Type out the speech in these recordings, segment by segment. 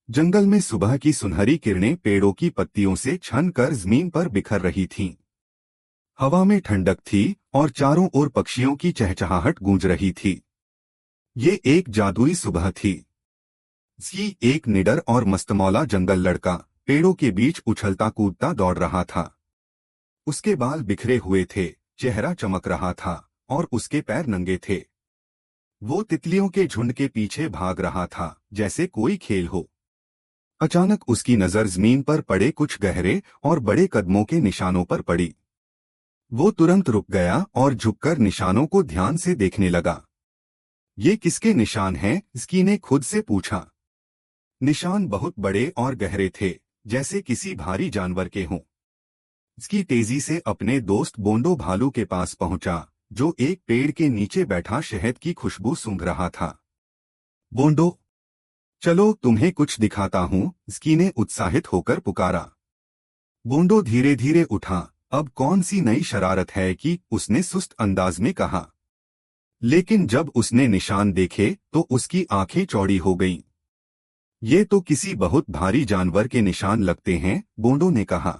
जंगल में सुबह की सुनहरी किरणें पेड़ों की पत्तियों से छन कर जमीन पर बिखर रही थीं। हवा में ठंडक थी और चारों ओर पक्षियों की चहचहाहट गूंज रही थी। ये एक जादुई सुबह थी। जी एक निडर और मस्तमौला जंगल लड़का पेड़ों के बीच उछलता कूदता दौड़ रहा था। उसके बाल बिखरे हुए थे, चेहरा चमक रहा था और उसके पैर नंगे थे। वो तितलियों के झुंड के पीछे भाग रहा था जैसे कोई खेल हो। अचानक उसकी नजर जमीन पर पड़े कुछ गहरे और बड़े कदमों के निशानों पर पड़ी। वो तुरंत रुक गया और झुककर निशानों को ध्यान से देखने लगा। ये किसके निशान हैं? स्की ने खुद से पूछा। निशान बहुत बड़े और गहरे थे, जैसे किसी भारी जानवर के हों। स्की तेजी से अपने दोस्त बोंडो भालू के पास पहुंचा, जो एक पेड़ के नीचे बैठा शहद की खुशबू सूंघ रहा था। बोंडो, चलो तुम्हें कुछ दिखाता हूँ, स्की ने उत्साहित होकर पुकारा। बोंडो धीरे धीरे उठा। अब कौन सी नई शरारत है कि उसने सुस्त अंदाज में कहा। लेकिन जब उसने निशान देखे तो उसकी आंखें चौड़ी हो गईं। ये तो किसी बहुत भारी जानवर के निशान लगते हैं, बोंडो ने कहा।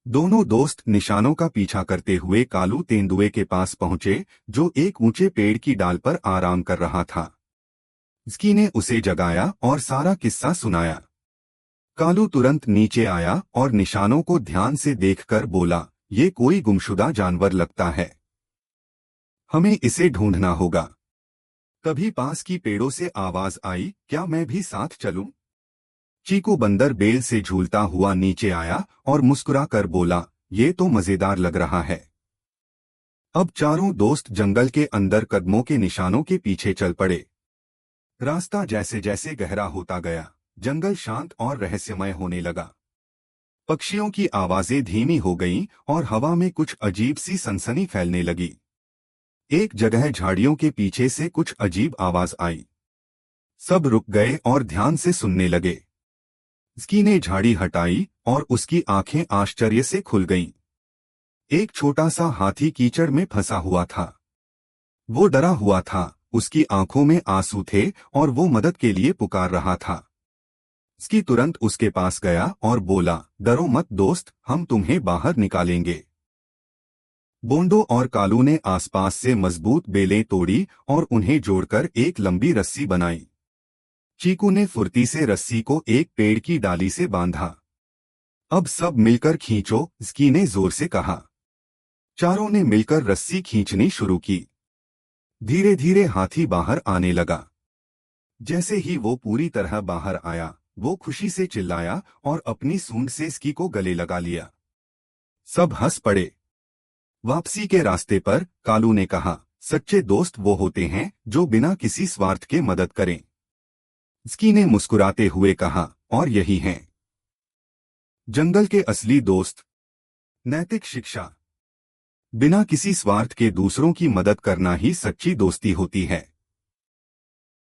दोनों दोस्त निशानों का पीछा करते हुए कालू तेंदुए के पास पहुंचे, जो एक ऊंचे पेड़ की डाल पर आराम कर रहा था। स्की ने उसे जगाया और सारा किस्सा सुनाया। कालू तुरंत नीचे आया और निशानों को ध्यान से देखकर बोला, ये कोई गुमशुदा जानवर लगता है। हमें इसे ढूंढना होगा। तभी पास की पेड़ों से आवाज आई, क्या मैं भी साथ चलूं? चीकू बंदर बेल से झूलता हुआ नीचे आया और मुस्कुराकर बोला, ये तो मजेदार लग रहा है। अब चारों दोस्त जंगल के अंदर कदमों के निशानों के पीछे चल पड़े। रास्ता जैसे जैसे गहरा होता गया, जंगल शांत और रहस्यमय होने लगा। पक्षियों की आवाजें धीमी हो गईं और हवा में कुछ अजीब सी सनसनी फैलने लगी। एक जगह झाड़ियों के पीछे से कुछ अजीब आवाज आई। सब रुक गए और ध्यान से सुनने लगे। स्की ने झाड़ी हटाई और उसकी आंखें आश्चर्य से खुल गईं। एक छोटा सा हाथी कीचड़ में फंसा हुआ था। वो डरा हुआ था, उसकी आंखों में आंसू थे और वो मदद के लिए पुकार रहा था। स्की तुरंत उसके पास गया और बोला, डरो मत दोस्त, हम तुम्हें बाहर निकालेंगे। बोंडो और कालू ने आसपास से मजबूत बेलें तोड़ी और उन्हें जोड़कर एक लंबी रस्सी बनाई। चीकू ने फुर्ती से रस्सी को एक पेड़ की डाली से बांधा। अब सब मिलकर खींचो, स्की ने जोर से कहा। चारों ने मिलकर रस्सी खींचनी शुरू की। धीरे धीरे हाथी बाहर आने लगा। जैसे ही वो पूरी तरह बाहर आया, वो खुशी से चिल्लाया और अपनी सूंड से स्की को गले लगा लिया। सब हंस पड़े। वापसी के रास्ते पर कालू ने कहा, सच्चे दोस्त वो होते हैं जो बिना किसी स्वार्थ के मदद करें। स्की ने मुस्कुराते हुए कहा, और यही हैं जंगल के असली दोस्त। नैतिक शिक्षा। बिना किसी स्वार्थ के दूसरों की मदद करना ही सच्ची दोस्ती होती है।